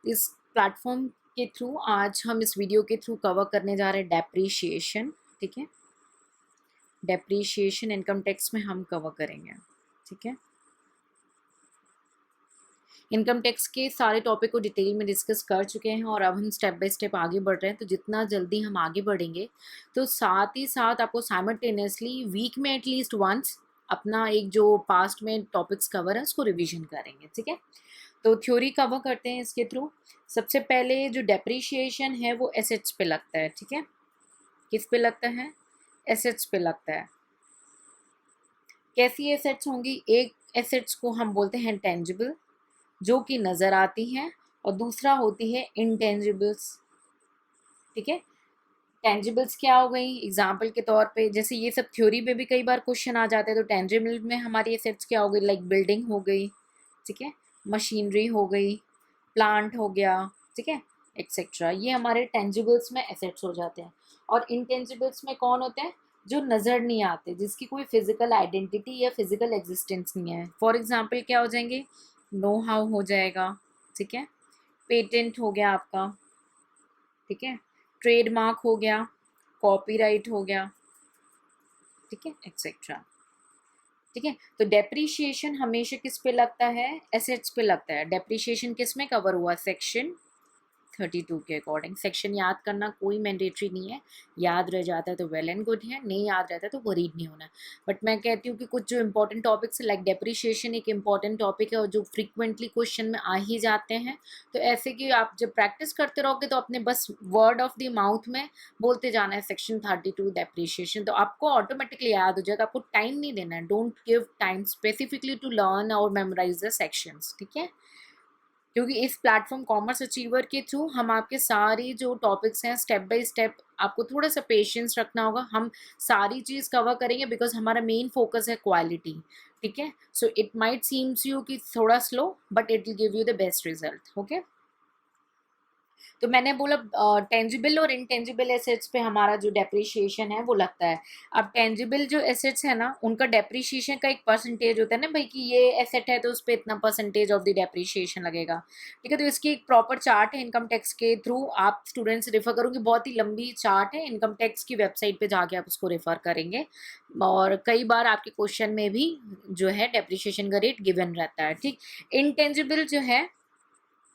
इस प्लेटफॉर्म के थ्रू आज हम इस वीडियो के थ्रू कवर करने जा रहे हैं डेप्रीशिएशन। ठीक है, डेप्रीशिएशन इनकम टैक्स में हम कवर करेंगे। ठीक है, इनकम टैक्स के सारे टॉपिक को डिटेल में डिस्कस कर चुके हैं और अब हम स्टेप बाय स्टेप आगे बढ़ रहे हैं। तो जितना जल्दी हम आगे बढ़ेंगे तो साथ ही साथ आपको साइमल्टेनियसली वीक में एटलीस्ट वंस अपना एक जो पास्ट में टॉपिक्स कवर है उसको रिवीजन करेंगे। ठीक है, तो थ्योरी कवर करते हैं इसके थ्रू। सबसे पहले जो डेप्रीशिएशन है वो एसेट्स पे लगता है। ठीक है, किस पे लगता है? एसेट्स पे लगता है। कैसी एसेट्स होंगी? एक एसेट्स को हम बोलते हैं टेंजिबल, जो कि नज़र आती हैं, और दूसरा होती है इंटेंजिबल्स। ठीक है, टेंजिबल्स क्या हो गई? एग्जाम्पल के तौर पे जैसे ये सब थ्योरी में भी कई बार क्वेश्चन आ जाते हैं, तो टेंजिबल में हमारी एसेट्स क्या हो गई? लाइक बिल्डिंग हो गई, ठीक है, मशीनरी हो गई, प्लांट हो गया, ठीक है, एक्सेट्रा। ये हमारे टेंजिबल्स में एसेट्स हो जाते हैं। और इंटेंजिबल्स में कौन होते हैं? जो नज़र नहीं आते, जिसकी कोई फिजिकल आइडेंटिटी या फिजिकल एग्जिस्टेंस नहीं है। फॉर एग्जाम्पल क्या हो जाएंगे? नो हाउ हो जाएगा, ठीक है, पेटेंट हो गया आपका, ठीक है, ट्रेडमार्क हो गया, कॉपीराइट हो गया, ठीक है, एक्सेट्रा। ठीक है, तो डेप्रीशिएशन हमेशा किस पे लगता है? एसेट्स पे लगता है। डेप्रीशिएशन किस में कवर हुआ? सेक्शन 32 के अकॉर्डिंग। सेक्शन याद करना कोई मैंडेटरी नहीं है, याद रह जाता है तो वेल एंड गुड है, नहीं याद रहता है तो वरीड नहीं होना। बट मैं कहती हूँ कि कुछ जो इंपॉर्टेंट टॉपिक्स लाइक डेप्रीशिएशन एक इंपॉर्टेंट टॉपिक है और जो फ्रीक्वेंटली क्वेश्चन में आ ही जाते हैं, तो ऐसे कि आप जब प्रैक्टिस करते रहोगे तो अपने बस वर्ड ऑफ द माउथ में बोलते जाना है सेक्शन 32 डेप्रीशिएशन, तो आपको ऑटोमेटिकली याद हो जाएगा। आपको टाइम नहीं देना है, don't give time specifically to learn और मेमोराइज द सेक्शंस। ठीक है, क्योंकि इस प्लेटफॉर्म कॉमर्स अचीवर के थ्रू हम आपके सारी जो टॉपिक्स हैं स्टेप बाय स्टेप, आपको थोड़ा सा पेशेंस रखना होगा, हम सारी चीज़ कवर करेंगे बिकॉज हमारा मेन फोकस है क्वालिटी। ठीक है, so it might seems you कि थोड़ा slow but it will give you the best result. Okay, तो मैंने बोला टेंजिबल और इनटेंजिबल एसेट्स पे हमारा जो डेप्रिशिएशन है वो लगता है। अब टेंजिबल जो एसेट्स है ना, उनका डेप्रिशिएशन का एक परसेंटेज होता है ना भाई, कि ये एसेट है तो उस पर इतना परसेंटेज ऑफ द डेप्रिशिएशन लगेगा। ठीक है, तो इसकी एक प्रॉपर चार्ट है इनकम टैक्स के थ्रू, आप स्टूडेंट्स रेफर करूँगी, बहुत ही लंबी चार्ट है, इनकम टैक्स की वेबसाइट पर जाके आप उसको रेफर करेंगे। और कई बार आपके क्वेश्चन में भी जो है डेप्रिशिएशन का रेट गिवन रहता है। ठीक, इनटेंजिबल जो है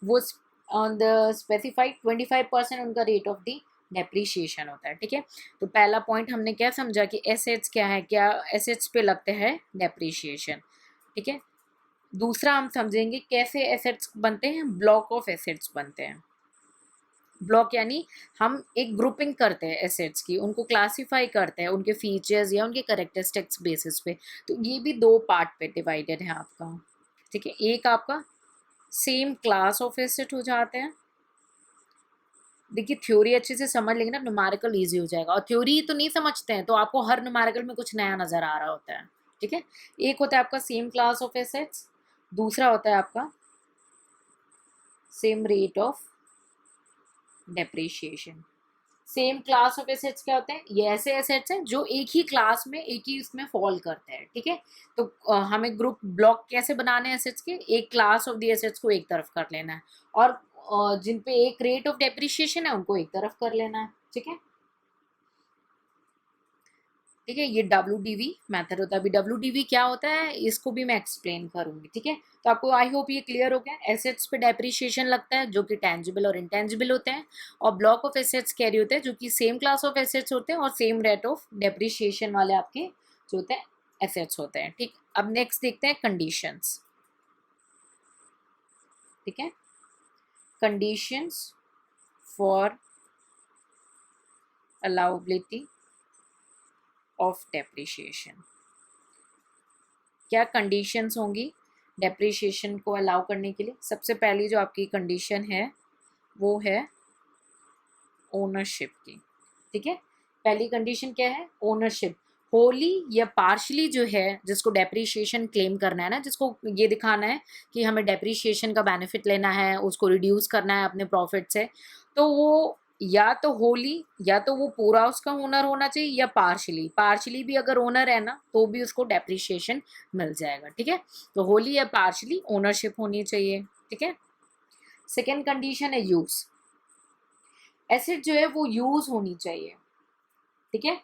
वो ऑन द स्पेसिफाइड 25% उनका रेट ऑफ द डेप्रीशिएशन होता है। ठीक है, तो पहला पॉइंट हमने क्या समझा कि एसेट्स क्या है, क्या एसेट्स पे लगते हैं डेप्रीशिएशन। ठीक है, दूसरा हम समझेंगे कैसे एसेट्स बनते हैं, ब्लॉक ऑफ एसेट्स बनते हैं। ब्लॉक यानी हम एक ग्रुपिंग करते हैं एसेट्स की, उनको क्लासिफाई करते हैं उनके फीचर्स या उनके कैरेक्टरिस्टिक्स बेसिस पे। तो ये भी दो पार्ट पे डिवाइडेड है आपका। ठीक है, एक आपका सेम क्लास ऑफ एसेट हो जाते हैं। देखिए थ्योरी अच्छे से समझ लेंगे ना, न्यूमेरिकल इजी हो जाएगा। और थ्योरी तो नहीं समझते हैं तो आपको हर न्यूमेरिकल में कुछ नया नज़र आ रहा होता है। ठीक है, एक होता है आपका सेम क्लास ऑफ एसेट्स, दूसरा होता है आपका same rate of depreciation. Same class of assets क्या होते हैं? ये ऐसे एसेट्स हैं जो एक ही क्लास में, एक ही उसमें फॉल करते हैं। ठीक है, तो हमें ग्रुप ब्लॉक कैसे बनाने हैं एसेट्स के? एक क्लास ऑफ द एसेट्स को एक तरफ कर लेना है और जिन पे एक रेट ऑफ डेप्रिशिएशन है उनको एक तरफ कर लेना है। ठीक है, ठीक है, ये WDV मेथड होता है। अभी WDV क्या होता है इसको भी मैं एक्सप्लेन करूंगी। ठीक है, तो आपको आई होप ये क्लियर हो गया। एसेट्स पे डेप्रिशिएशन लगता है जो कि टेंजिबल और इंटेंजिबल होते हैं, और ब्लॉक ऑफ एसेट्स कैरी होते हैं जो कि सेम क्लास ऑफ एसेट्स होते हैं और सेम रेट ऑफ डेप्रिशिएशन वाले आपके जो होते हैं एसेट्स होते हैं। ठीक, अब नेक्स्ट देखते हैं कंडीशंस। ठीक है, कंडीशंस फॉर अलाउबिलिटी ऑफ डेप्रिशिएशन। क्या कंडीशंस होंगी डेप्रिशिएशन को अलाउ करने के लिए? सबसे पहली जो आपकी कंडीशन है वो है ओनरशिप की। ठीक है, पहली कंडीशन क्या है? ओनरशिप। होली या पार्शली जो है जिसको डेप्रिशिएशन क्लेम करना है ना, जिसको ये दिखाना है कि हमें डेप्रिशिएशन का बेनिफिट लेना है, उसको रिड्यूस करना है अपने प्रॉफिट से, तो वो या तो होली, या तो वो पूरा उसका ओनर होना चाहिए, या पार्शली। पार्शली भी अगर ओनर है ना तो भी उसको डेप्रिशिएशन मिल जाएगा। ठीक है, तो होली या पार्शली ओनरशिप होनी चाहिए। ठीक है, सेकेंड कंडीशन है यूज, एसेट जो है वो यूज होनी चाहिए, ठीक है,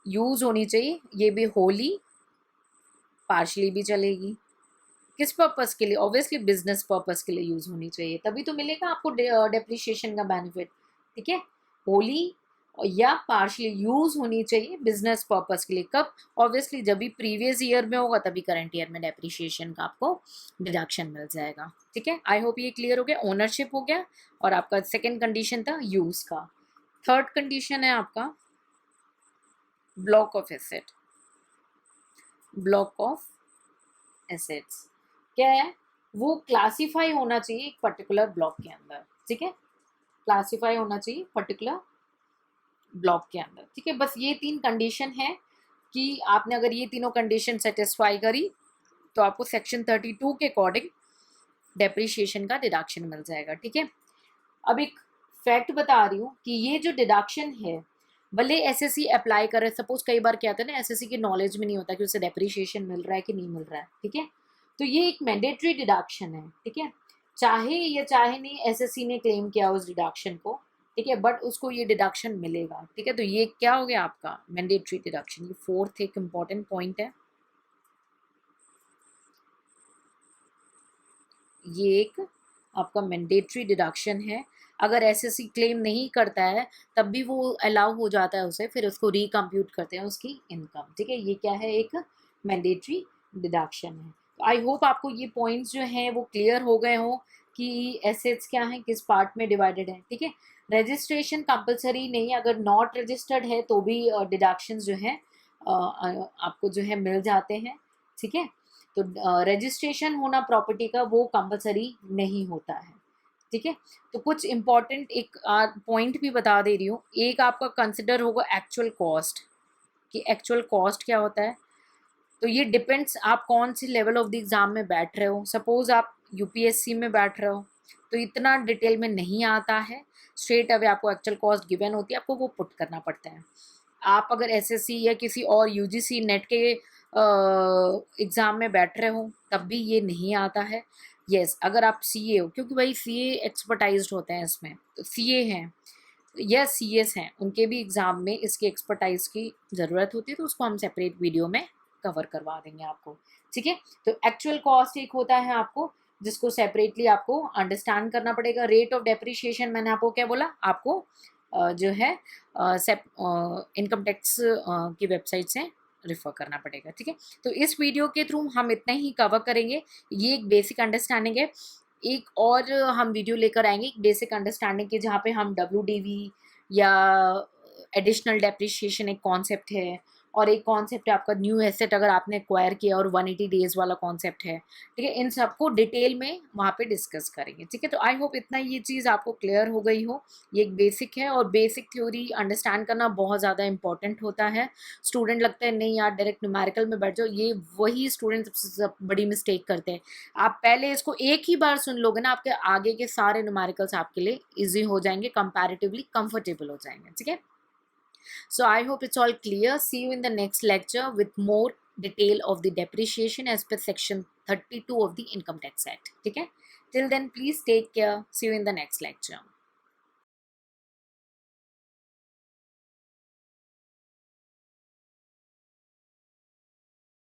यूज होनी चाहिए, ये भी होली पार्शली भी चलेगी। किस पर्पस के लिए? ऑब्वियसली बिजनेस पर्पस के लिए यूज होनी चाहिए, तभी तो मिलेगा आपको डेप्रिसिएशन का बेनिफिट, ठीक है। होली या पार्शली यूज होनी चाहिए बिजनेस पर्पस के लिए, कब? ऑब्वियसली जब भी प्रीवियस ईयर में होगा तभी करंट ईयर में डेप्रिसिएशन का आपको डिडक्शन मिल जाएगा, ठीक है। आई होप ये क्लियर हो गया। ओनरशिप हो गया और आपका सेकेंड कंडीशन था यूज का। थर्ड कंडीशन है आपका block of asset. Block of assets क्या है? वो क्लासीफाई होना चाहिए एक पर्टिकुलर ब्लॉक के अंदर, ठीक है, क्लासीफाई होना चाहिए पर्टिकुलर ब्लॉक के अंदर, ठीक है। बस ये तीन कंडीशन है कि आपने अगर ये तीनों कंडीशन सेटिस्फाई करी तो आपको सेक्शन 32 के अकॉर्डिंग डेप्रिसिएशन का डिडक्शन मिल जाएगा, ठीक है। अब एक फैक्ट बता रही हूँ कि ये जो डिडक्शन है, भले एसएससी अप्लाई करे, सपोज कई बार क्या होता है ना, एसएससी की नॉलेज में नहीं होता कि उसे डेप्रिसिएशन मिल रहा है कि नहीं मिल रहा है, ठीक है। तो ये एक मैंडेटरी डिडक्शन है, ठीक है, चाहे या चाहे नहीं एसएससी ने क्लेम किया उस डिडक्शन को, ठीक है, बट उसको ये डिडक्शन मिलेगा, ठीक है। तो ये क्या हो गया आपका मैंडेटरी डिडक्शन। ये फोर्थ एक इम्पॉर्टेंट पॉइंट है, ये एक आपका मैंडेटरी डिडक्शन है। अगर एसएससी क्लेम नहीं करता है तब भी वो अलाउ हो जाता है उसे, फिर उसको रिकम्प्यूट करते हैं उसकी इनकम, ठीक है। ये क्या है? एक मैंडेटरी डिडक्शन है। तो आई होप आपको ये पॉइंट्स जो हैं वो क्लियर हो गए हों कि एसेट्स क्या हैं, किस पार्ट में डिवाइडेड है, ठीक है। रजिस्ट्रेशन कंपलसरी नहीं, अगर नॉट रजिस्टर्ड है तो भी डिडक्शंस जो है आपको जो है मिल जाते हैं, ठीक है। तो रजिस्ट्रेशन होना प्रॉपर्टी का वो कंपलसरी नहीं होता है, ठीक है। तो कुछ इंपॉर्टेंट एक पॉइंट भी बता दे रही हूँ। एक आपका कंसिडर होगा एक्चुअल कॉस्ट, कि एक्चुअल कॉस्ट क्या होता है। तो ये डिपेंड्स आप कौन सी लेवल ऑफ द एग्ज़ाम में बैठ रहे हो। सपोज आप यूपीएससी में बैठ रहे हो तो इतना डिटेल में नहीं आता है, स्ट्रेट अवे आपको एक्चुअल कॉस्ट गिवन होती है, आपको वो पुट करना पड़ता है। आप अगर एसएससी या किसी और यूजीसी नेट के एग्ज़ाम में बैठ रहे हो तब भी ये नहीं आता है। यस, अगर आप सीए हो, क्योंकि भाई सीए एक्सपर्टाइज्ड होते हैं इसमें, तो सीए हैं या सीएस हैं, उनके भी एग्ज़ाम में इसकी एक्सपर्टाइज की ज़रूरत होती है, तो उसको हम सेपरेट वीडियो में कवर करवा देंगे आपको, ठीक है। तो एक्चुअल कॉस्ट एक होता है आपको, जिसको सेपरेटली आपको अंडरस्टैंड करना पड़ेगा। रेट ऑफ डेप्रिसिएशन मैंने आपको क्या बोला, आपको जो है इनकम टैक्स की वेबसाइट से रेफर करना पड़ेगा, ठीक है। तो इस वीडियो के थ्रू हम इतना ही कवर करेंगे, ये एक बेसिक अंडरस्टैंडिंग है। एक और हम वीडियो लेकर आएंगे बेसिक अंडरस्टैंडिंग की, जहाँ पे हम WDV या एडिशनल डेप्रिसिएशन एक कॉन्सेप्ट है, और एक कॉन्सेप्ट है आपका न्यू एसेट अगर आपने एक्वायर किया, और 180 डेज वाला कॉन्सेप्ट है, ठीक है। इन सबको डिटेल में वहाँ पे डिस्कस करेंगे, ठीक है। तो आई होप इतना ये चीज़ आपको क्लियर हो गई हो। ये एक बेसिक है, और बेसिक थ्योरी अंडरस्टैंड करना बहुत ज़्यादा इंपॉर्टेंट होता है। स्टूडेंट लगता है नहीं यार डायरेक्ट न्यूमेरिकल में बैठ जाओ, ये वही स्टूडेंट सबसे बड़ी मिस्टेक करते हैं। आप पहले इसको एक ही बार सुन लोगे ना, आपके आगे के सारे न्यूमेरिकल्स आपके लिए ईजी हो जाएंगे, कंपैरेटिवली कंफर्टेबल हो जाएंगे, ठीक है। So I hope it's all clear. See you in the next lecture with more detail of the depreciation as per section 32 of the Income Tax Act. Okay? Till then, please take care. See you in the next lecture.